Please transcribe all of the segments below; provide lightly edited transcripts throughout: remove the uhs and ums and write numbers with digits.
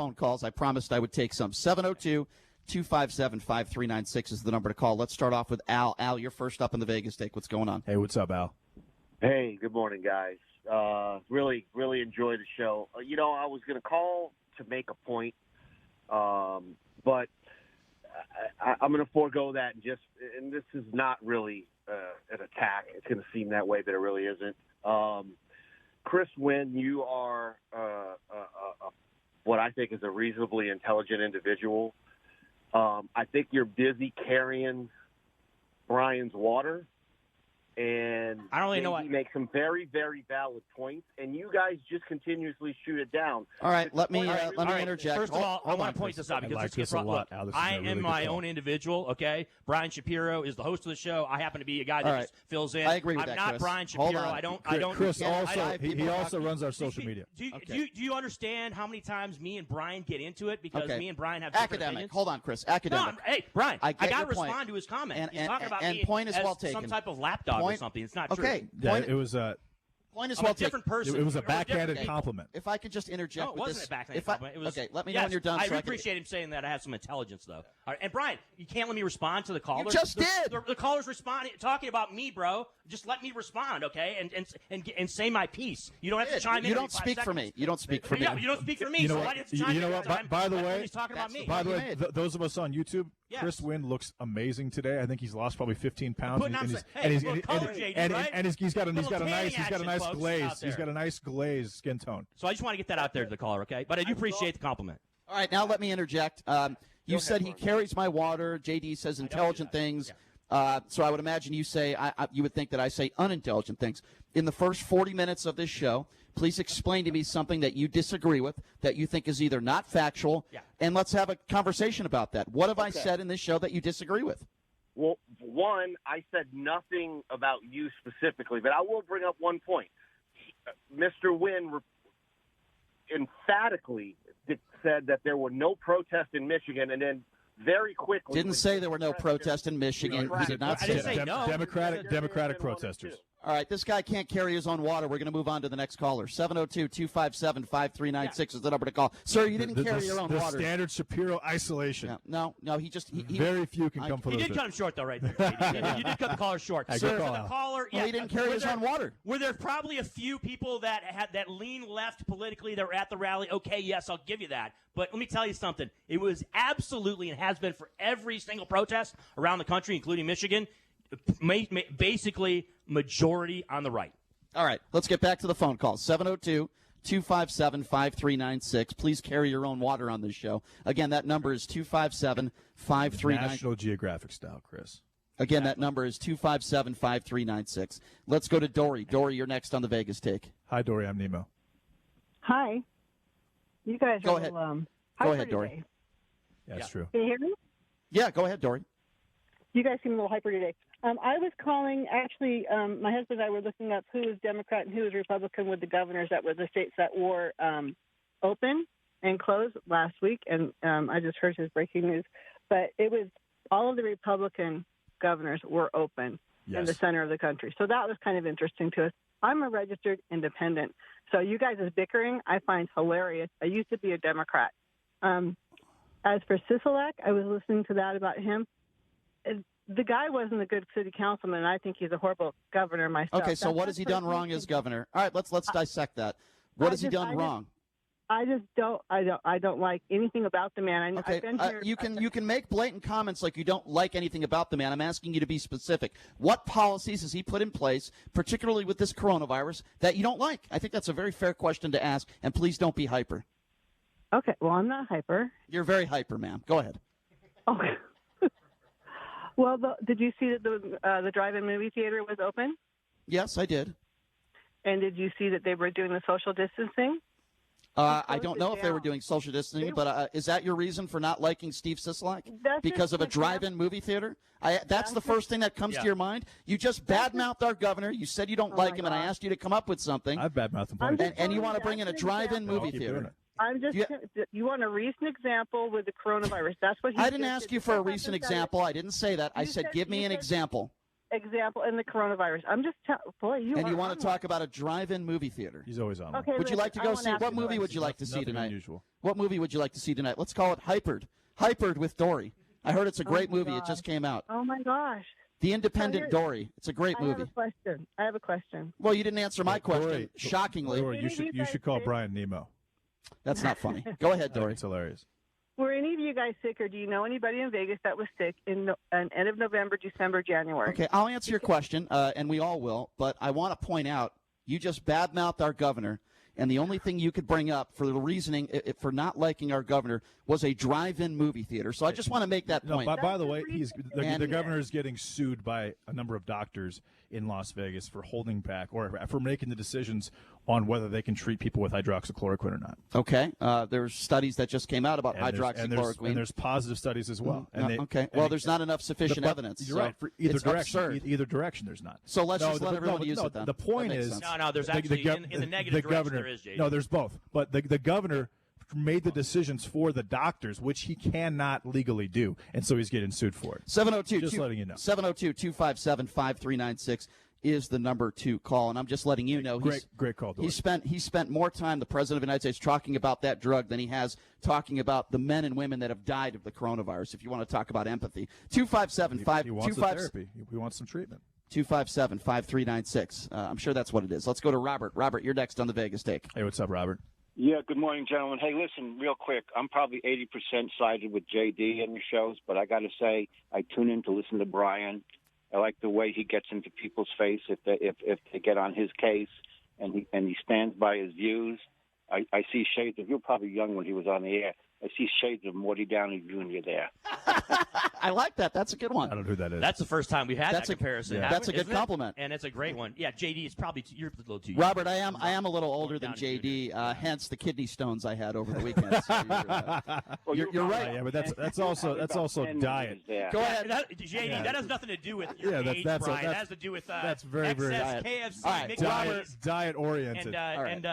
phone calls. I promised I would take some. 702-257-5396 is the number to call. Let's start off with Al. Al, you're first up in the Vegas take. What's going on? Hey, what's up, Al? Hey, good morning, guys. Really enjoy the show. I was going to call to make a point, but I'm going to forego that and this is not really an attack. It's going to seem that way, but it really isn't. Chris Wynn, you are what I think is a reasonably intelligent individual. I think you're busy carrying Brian's water. And I don't really know what. He makes some very, very valid points, and you guys just continuously shoot it down. All right, let me interject. First of all, I want to point this out because this is a lot. I am my own individual. Okay, Brian Shapiro is the host of the show. I happen to be a guy that just fills in. I agree with I'm that, not Chris. Brian Shapiro. I don't. Chris also he also runs our social media. Do you understand how many times me and Brian get into it because me and Brian have academic. different opinions? Got Chris. Academic. No, hey, Brian, I got to point. respond to his comment. He's And talking about me point is as well taken. some type of lapdog or something. It's not true. Okay. Yeah, it was point is I'm well a different taken. person. It was a backhanded compliment. If I could just interject No, it with wasn't this. a backhanded compliment. It was, okay, let me know when you're done. I appreciate him saying that I have some intelligence, though. All right, and Brian, you can't let me respond to the caller. You just did. The caller's responding, talking about me, bro. Just let me respond, okay? And say my piece. You don't have to chime in. You don't speak for me. You don't speak for me. No, you don't speak for me. So why did you chime in? You know what? By the way, he's talking about me. By the way, those of us on YouTube, Chris Wynn looks amazing today. I think he's lost probably 15 pounds. He's got a nice glaze. He's got a nice glazed skin tone. So I just want to get that out there to the caller, okay? But I do appreciate the compliment. All right, now let me interject. You said he carries my water. JD says intelligent things. So I would imagine you say you would think that I say unintelligent things. In the first 40 minutes of this show, please explain to me something that you disagree with, that you think is either not factual, and let's have a conversation about that. What have I said in this show that you disagree with? Well, one, I said nothing about you specifically, but I will bring up one point. Mr. Wynn emphatically said that there were no protests in Michigan, and then very quickly didn't say there were no protests in Michigan. He did not say that. Democratic protesters. All right, this guy can't carry his own water. We're going to move on to the next caller. 702-257-5396 is the number to call. Sir, you didn't carry your own water. The standard Shapiro isolation. No, he very few can come for those. You did cut him short, though, right there. You did cut the caller short. Sir, the caller, he didn't carry his own water. Were there probably a few people that lean left politically that were at the rally? Okay, yes, I'll give you that. But let me tell you something. It was absolutely and has been for every single protest around the country, including Michigan, basically majority on the right. All right, let's get back to the phone call. 702-257-5396. Please carry your own water on this show. Again, that number is 257-5396. National Geographic style, Chris. Again, that number is 257-5396. Let's go to Dory. Dory, you're next on the Vegas take. Hi, Dory. I'm Nemo. Hi. You guys go are ahead. Go ahead, Dory. Yeah, that's true. Can you hear me? Yeah, go ahead, Dory. You guys seem a little hyper today. I was calling, actually, my husband and I were looking up who was Democrat and who was Republican with the governors that were the states that were open and closed last week, and I just heard his breaking news. But it was all of the Republican governors were open in the center of the country. So that was kind of interesting to us. I'm a registered independent. So you guys' bickering, I find hilarious. I used to be a Democrat. As for Sisolak, I was listening to that about him. The guy wasn't a good city councilman, and I think he's a horrible governor myself. Okay, so what has he done wrong as governor? All right, let's dissect that. What has he done wrong? I don't like anything about the man. Okay, I've been here, you can make blatant comments like you don't like anything about the man. I'm asking you to be specific. What policies has he put in place, particularly with this coronavirus, that you don't like? I think that's a very fair question to ask, and please don't be hyper. Okay, well, I'm not hyper. You're very hyper, ma'am. Go ahead. Okay. Well, did you see that the drive-in movie theater was open? Yes, I did. And did you see that they were doing the social distancing? I don't know if they were doing social distancing, but is that your reason for not liking Steve Sisolak? Because of a drive-in movie theater? That's the first thing that comes to your mind? You just badmouthed our governor. You said you don't like him, and I asked you to come up with something. I've badmouthed him. And you want to bring in a drive-in movie theater. You want a recent example with the coronavirus. That's what I didn't ask you for a recent example. I didn't say that. I said give me an example. example in the coronavirus. I'm just boy, you. And you want to talk about a drive-in movie theater? He's always on. Okay, Would you like to go see? What movie would you like to see tonight? Unusual. What movie would you like to see tonight? Let's call it Hypered with Dory. I heard it's a great movie. It just came out. Oh my gosh. The Independent Dory. It's a great movie. I have a question. Well, you didn't answer my question. Shockingly. Dory, you should call Brian Nemo. That's not funny. Go ahead, Dory. It's hilarious. Were any of you guys sick, or do you know anybody in Vegas that was sick in the end of November, December, January? Okay, I'll answer your question, and we all will, but I want to point out you just badmouthed our governor, and the only thing you could bring up for the reasoning for not liking our governor was a drive-in movie theater. So I just want to make that point. By the way, the governor is getting sued by a number of doctors in Las Vegas for holding back or for making the decisions on whether they can treat people with hydroxychloroquine or not. Okay. There's studies that just came out about hydroxychloroquine. And there's positive studies as well. There's not enough sufficient evidence. You're right. For either direction. Either direction, there's not. So let's just let everyone use it then. The point is... No, there's actually, in the negative direction, there is, JD. No, there's both. But the governor made the decisions for the doctors, which he cannot legally do, and so he's getting sued for it. 702, just letting you know. 702-257-5396 is the number to call, and I'm just letting you know. Great call, Dory. He spent more time, the President of the United States, talking about that drug than he has talking about the men and women that have died of the coronavirus, if you want to talk about empathy. 257-5... He wants therapy. He wants some treatment. 257-5396. I'm sure that's what it is. Let's go to Robert. Robert, you're next on the Vegas Take. Hey, what's up, Robert? Yeah, good morning, gentlemen. Hey, listen, real quick. I'm probably 80% sided with JD in your shows, but I got to say I tune in to listen to Brian. I like the way he gets into people's face if they get on his case, and he stands by his views. I see shades of, you were probably young when he was on the air. I see shades of Morty Downey Jr. there. I like that. That's a good one. I don't know who that is. That's the first time we've had that comparison. Yeah. That's a good compliment. And it's a great one. Yeah, JD is probably you're a little too young. Robert, I am a little older than JD, hence the kidney stones I had over the weekend. So you're right. Yeah, but that's also diet. Go ahead. JD, that has nothing to do with your age, Brian. That has to do with that's very excess KFC, right. Diet oriented. And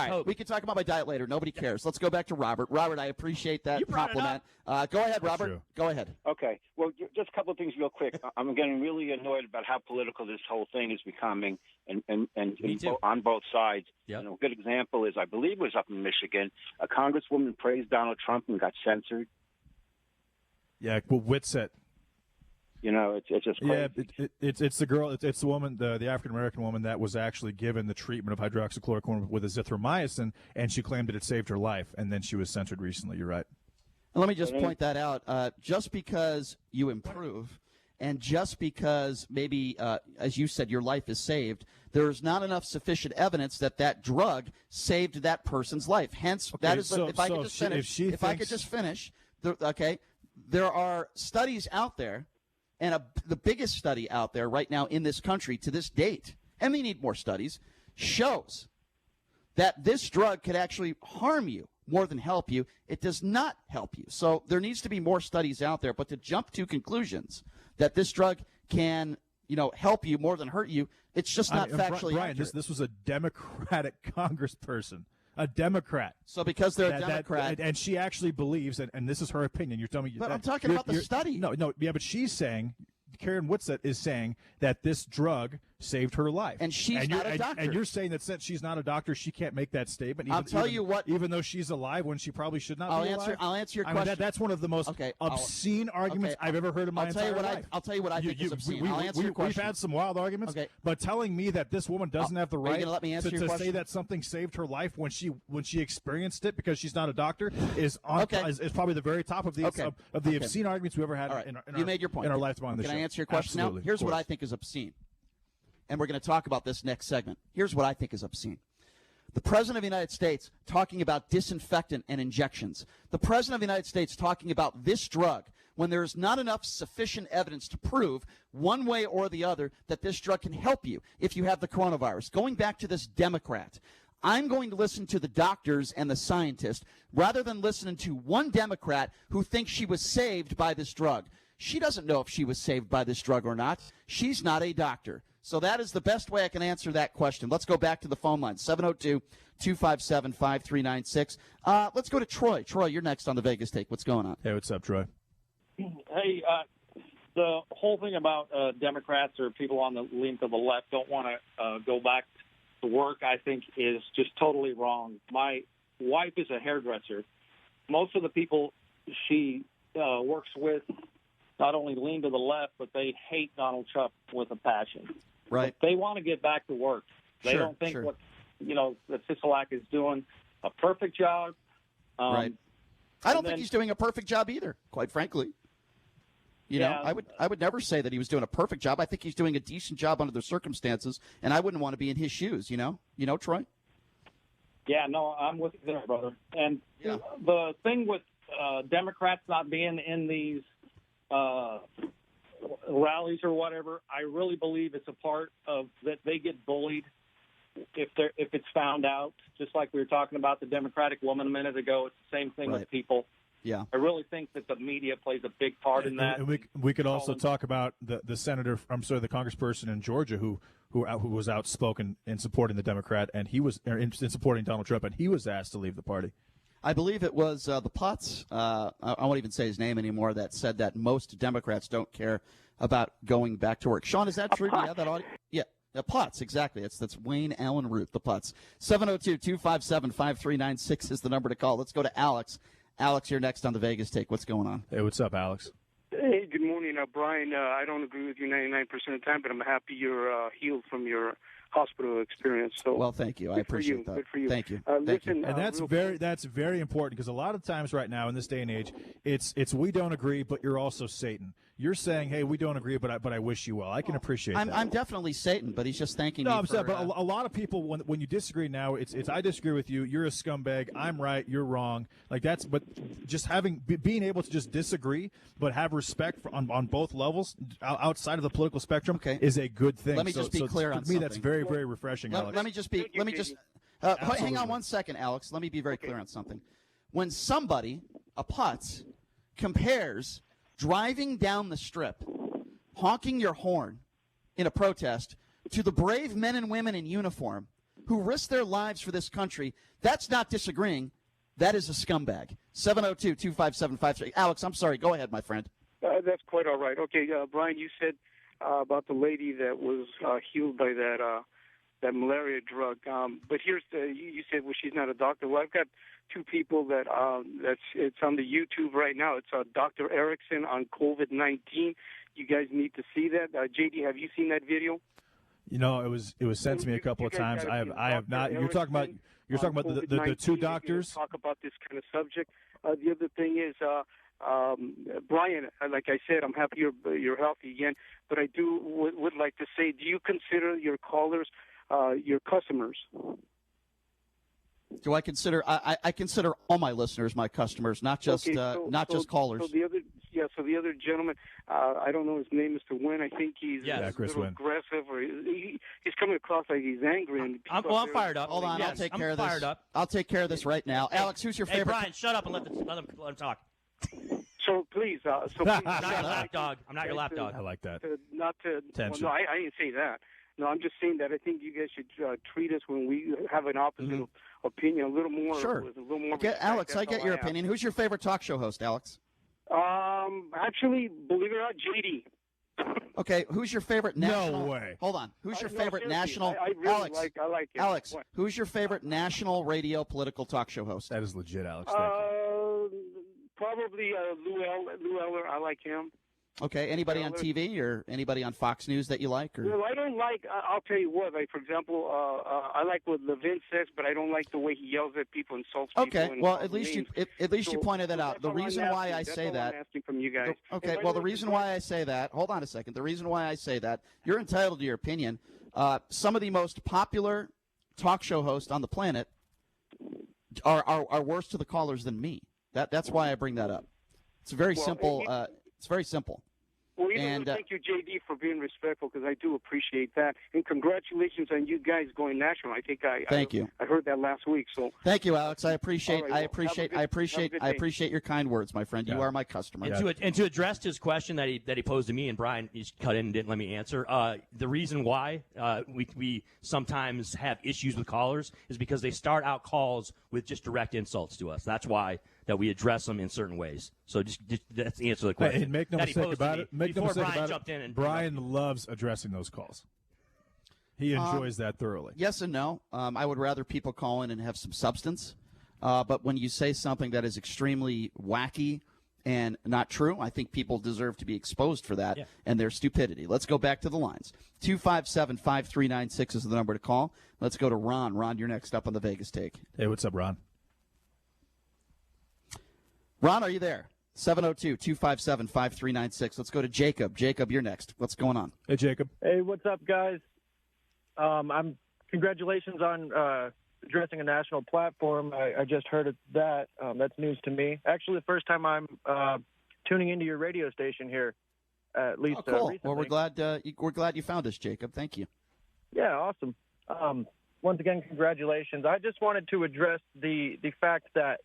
Coke. We can talk about my diet later. Nobody cares. Let's go back to Robert. Robert, I appreciate that compliment. Go ahead, Robert. True. Go ahead. Okay. Well, just a couple of things real quick. I'm getting really annoyed about how political this whole thing is becoming and on both sides. Yep. A good example is, I believe it was up in Michigan, a congresswoman praised Donald Trump and got censored. Yeah, well, Whitsett. It's just crazy. Yeah, it's the girl. It's the woman, the African American woman that was actually given the treatment of hydroxychloroquine with azithromycin, and she claimed that it saved her life, and then she was censored recently. You're right. And let me just point that out. Just because you improve, and just because maybe, as you said, your life is saved, there is not enough sufficient evidence that drug saved that person's life. Hence, that is. If I could just finish. There are studies out there. And the biggest study out there right now in this country to this date, and we need more studies, shows that this drug could actually harm you more than help you. It does not help you. So there needs to be more studies out there. But to jump to conclusions that this drug can, help you more than hurt you, it's just not factually Brian, accurate. this was a Democratic congressperson. A Democrat. So because they're a Democrat. And she actually believes, and this is her opinion. You're telling me. But I'm talking about the study. No, yeah, but she's saying, Karen Whitsett is saying that this drug saved her life. And she's not a doctor. And you're saying that since she's not a doctor, she can't make that statement. I'll tell you what. Even though she's alive when she probably should not be alive. I'll answer your question. That's one of the most obscene arguments I've ever heard in my entire life. I'll tell you what I think is obscene. I'll answer your question. We've had some wild arguments, but telling me that this woman doesn't have the right to say that something saved her life when she experienced it because she's not a doctor is probably the very top of the obscene arguments we ever had in our lifetime on this show. Can I answer your question now? Here's what I think is obscene. And we're going to talk about this next segment. Here's what I think is obscene. The President of the United States talking about disinfectant and injections. The President of the United States talking about this drug when there is not enough sufficient evidence to prove one way or the other that this drug can help you if you have the coronavirus. Going back to this Democrat, I'm going to listen to the doctors and the scientists rather than listening to one Democrat who thinks she was saved by this drug. She doesn't know if she was saved by this drug or not. She's not a doctor. So that is the best way I can answer that question. Let's go back to the phone line, 702-257-5396. Let's go to Troy. Troy, you're next on the Vegas Take. What's going on? Hey, what's up, Troy? Hey, the whole thing about Democrats or people on the lean to the left don't want to go back to work, I think, is just totally wrong. My wife is a hairdresser. Most of the people she works with not only lean to the left, but they hate Donald Trump with a passion. Right. But they want to get back to work. They don't think what that Sisolak is doing a perfect job. Right. I don't think he's doing a perfect job either, quite frankly. You know, I would never say that he was doing a perfect job. I think he's doing a decent job under the circumstances, and I wouldn't want to be in his shoes, you know? You know, Troy? Yeah, no, I'm with you there, brother. And the thing with Democrats not being in these rallies or whatever, I really believe it's a part of that they get bullied if it's found out. Just like we were talking about the Democratic woman a minute ago, it's the same thing with people. Yeah, I really think that the media plays a big part in that. And we could also talk about the senator, the congressperson in Georgia who was outspoken in supporting the Democrat, and he was in supporting Donald Trump, and he was asked to leave the party. I believe it was the Potts, I won't even say his name anymore, that said that most Democrats don't care about going back to work. Sean, is that true? Do you have that audio? Yeah. The Potts, exactly. That's Wayne Allen Root, the Potts. 702-257-5396 is the number to call. Let's go to Alex. Alex, you're next on the Vegas Take. What's going on? Hey, what's up, Alex? Hey, good morning, Brian. I don't agree with you 99% of the time, but I'm happy you're healed from your hospital experience. So, well, thank you. I appreciate that. Good for you. Thank you. Listen, and that's very important, because a lot of times right now in this day and age, it's we don't agree, but you're also Satan. You're saying, hey, we don't agree, but I wish you well. I can appreciate that. I'm definitely Satan, but he's just thanking me. No, I'm saying, but a lot of people, when you disagree now, it's I disagree with you. You're a scumbag. I'm right. You're wrong. Like that's, but just being able to just disagree, but have respect on both levels outside of the political spectrum is a good thing. Let me just be clear on something. For me, that's very, very refreshing. Let me just hang on one second, Alex. Let me be very clear on something. When somebody, a putz, compares driving down the strip, honking your horn in a protest, to the brave men and women in uniform who risk their lives for this country, that's not disagreeing. That is a scumbag. 702-257-53. Alex, I'm sorry. Go ahead, my friend. That's quite all right. Okay, Brian, you said about the lady that was healed by that malaria drug. But here's you said, well, she's not a doctor. Well, I've got two people that it's on the YouTube right now. It's Dr. Erickson on COVID-19. You guys need to see that. JD, have you seen that video? You know, it was sent to me a couple of times. I have not. You're talking about the two doctors. Talk about this kind of subject. The other thing is, Brian, like I said, I'm happy you're healthy again. But I would like to say, do you consider your callers your customers? Do I consider? I consider all my listeners my customers, not just just callers. So the other gentleman, I don't know his name, Mr. Wynn. I think he's Chris Wynn. Aggressive, or he's coming across like he's angry. And I'm fired up. Hold on, I'll take care of this. Fired up. I'll take care of this right now. Alex, who's your favorite? Hey, Brian, shut up and let him talk. So please, I'm not your lapdog. I'm not your lapdog. I like that. Well, no, I didn't say that. No, I'm just saying that I think you guys should treat us when we have an opposite opinion a little more. Sure. With a little more okay, Alex, I get your opinion. Who's your favorite talk show host, Alex? Actually, believe it or not, JD. Okay, who's your favorite national? No way. Hold on. Who's your favorite national? I really I like it. Alex, who's your favorite national radio political talk show host? That is legit, Alex. Thank you. Probably Lou Eller. I like him. Okay, anybody on TV or anybody on Fox News that you like? Or? Well, I don't like. I'll tell you what. Like, for example, I like what Levin says, but I don't like the way he yells at people, insults people. Okay, well, at least you pointed that out. The reason why I say that. I'm asking from you guys. Okay, well, the reason why I say that. Hold on a second. The reason why I say that. You're entitled to your opinion. Some of the most popular talk show hosts on the planet are worse to the callers than me. That's why I bring that up. It's very simple. It's very simple. Well, thank you, JD, for being respectful, because I do appreciate that. And congratulations on you guys going national. I think Thank you. I heard that last week. So thank you, Alex. I appreciate. Right, I appreciate your kind words, my friend. You are my customer. And to address his question that he posed to me, and Brian, he's cut in and didn't let me answer. The reason why we sometimes have issues with callers is because they start out calls with just direct insults to us. That's why that we address them in certain ways. So just that's the answer to the question. And make no that he mistake posed to about me it. Make no before mistake Brian about jumped it. in and Brian loves addressing those calls. He enjoys that thoroughly. Yes and no. I would rather people call in and have some substance. But when you say something that is extremely wacky and not true, I think people deserve to be exposed for that and their stupidity. Let's go back to the lines. 257-5396 is the number to call. Let's go to Ron. Ron, you're next up on the Vegas Take. Hey, what's up, Ron? Ron, are you there? 702-257-5396. Let's go to Jacob. Jacob, you're next. What's going on? Hey, Jacob. Hey, what's up, guys? Congratulations on addressing a national platform. I just heard of that. That's news to me. Actually, the first time I'm tuning into your radio station here, at least cool. recently. Well, we're glad you found us, Jacob. Thank you. Yeah, awesome. Once again, congratulations. I just wanted to address the fact that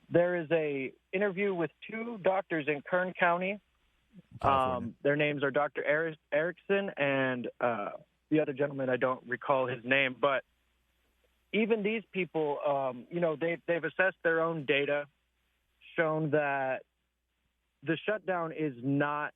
there is a interview with two doctors in Kern County. Their names are Dr. Erickson and the other gentleman, I don't recall his name, but even these people, they've assessed their own data, shown that the shutdown is not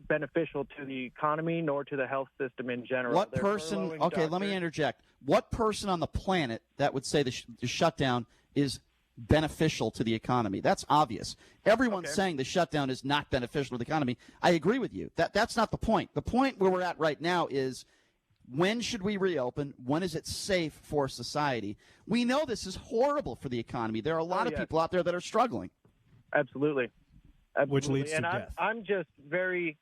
beneficial to the economy nor to the health system in general. What person? Okay, let me interject. What person on the planet that would say the shutdown is beneficial to the economy? That's obvious. Everyone's saying the shutdown is not beneficial to the economy. I agree with you. That's not the point. The point where we're at right now is, when should we reopen? When is it safe for society? We know this is horrible for the economy. There are a lot of people out there that are struggling. Absolutely. Which leads and to death. I'm just very,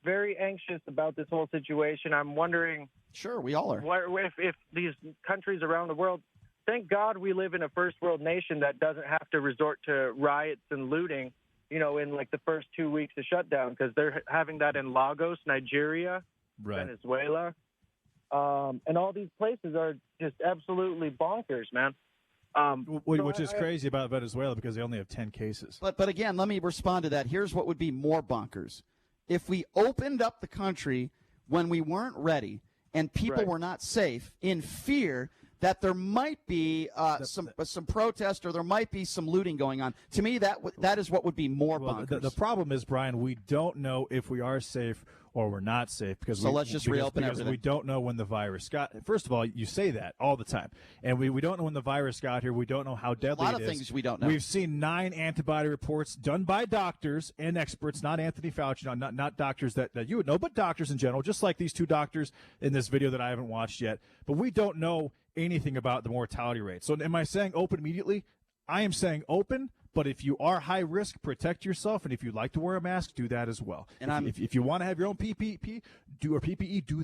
very anxious about this whole situation. I'm wondering. Sure, we all are. If these countries around the world, thank God we live in a first world nation that doesn't have to resort to riots and looting, in like the first 2 weeks of shutdown, because they're having that in Lagos, Nigeria, Venezuela. And all these places are just absolutely bonkers, man. Which is crazy about Venezuela, because they only have 10 cases. But again, let me respond to that. Here's what would be more bonkers. If we opened up the country when we weren't ready and people were not safe, in fear that there might be some protest or there might be some looting going on. To me, that is what would be more bonkers. The problem is, Brian, we don't know if we are safe or we're not safe, because let's just reopen everything. We don't know when the virus got. First of all, you say that all the time, and we don't know when the virus got here. We don't know how deadly it is. A lot of things we don't know. We've seen 9 antibody reports done by doctors and experts, not Anthony Fauci, not doctors that you would know, but doctors in general, just like these two doctors in this video that I haven't watched yet. But we don't know anything about the mortality rate. So am I saying open immediately? I am saying open. But if you are high risk, protect yourself, and if you'd like to wear a mask, do that as well. And if you want to have your own PPE, do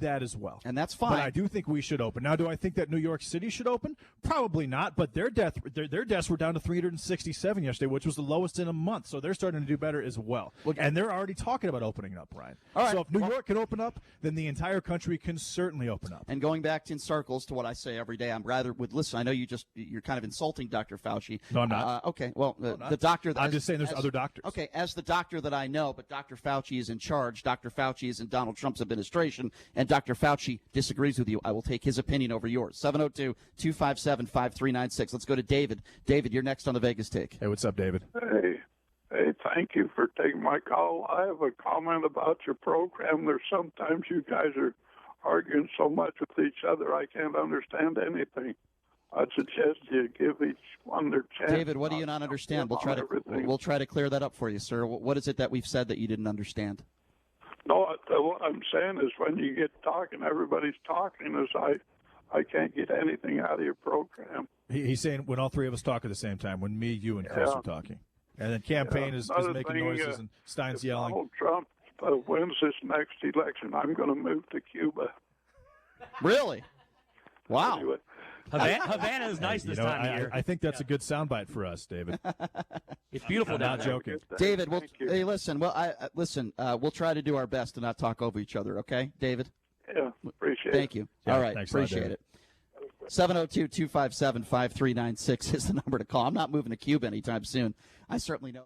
that as well. And that's fine. But I do think we should open. Now, do I think that New York City should open? Probably not. But their deaths were down to 367 yesterday, which was the lowest in a month. So they're starting to do better as well. And they're already talking about opening up, Brian. All right. So if New York can open up, then the entire country can certainly open up. And going back in circles to what I say every day, listen, I know you're kind of insulting Dr. Fauci. No, I'm not. Okay, well, the doctor. I'm just saying there's other doctors. Okay, as the doctor that I know, but Dr. Fauci is in charge. Dr. Fauci is in Donald Trump's administration, and Dr. Fauci disagrees with you. I will take his opinion over yours. 702-257-5396. Let's go to David. David, you're next on the Vegas Take. Hey, what's up, David? Hey, thank you for taking my call. I have a comment about your program. There's sometimes you guys are arguing so much with each other, I can't understand anything. I'd suggest you give each one their chance. David, what do you not understand? We'll try to clear that up for you, sir. What is it that we've said that you didn't understand? No, what I'm saying is when you get talking, everybody's talking. I can't get anything out of your program. He's saying when all three of us talk at the same time, when me, you, and Chris are talking. And then campaign is making noises and Stein's yelling. Donald Trump wins this next election, I'm going to move to Cuba. Really? Wow. Anyway. Havana is nice this time of year. I think that's a good soundbite for us, David. It's beautiful down there. Not joking. David, hey, listen. Well, we'll try to do our best to not talk over each other, okay, David? Yeah, appreciate it. Thank you. Yeah, all right, thanks appreciate it. 702-257-5396 is the number to call. I'm not moving to Cuba anytime soon. I certainly know.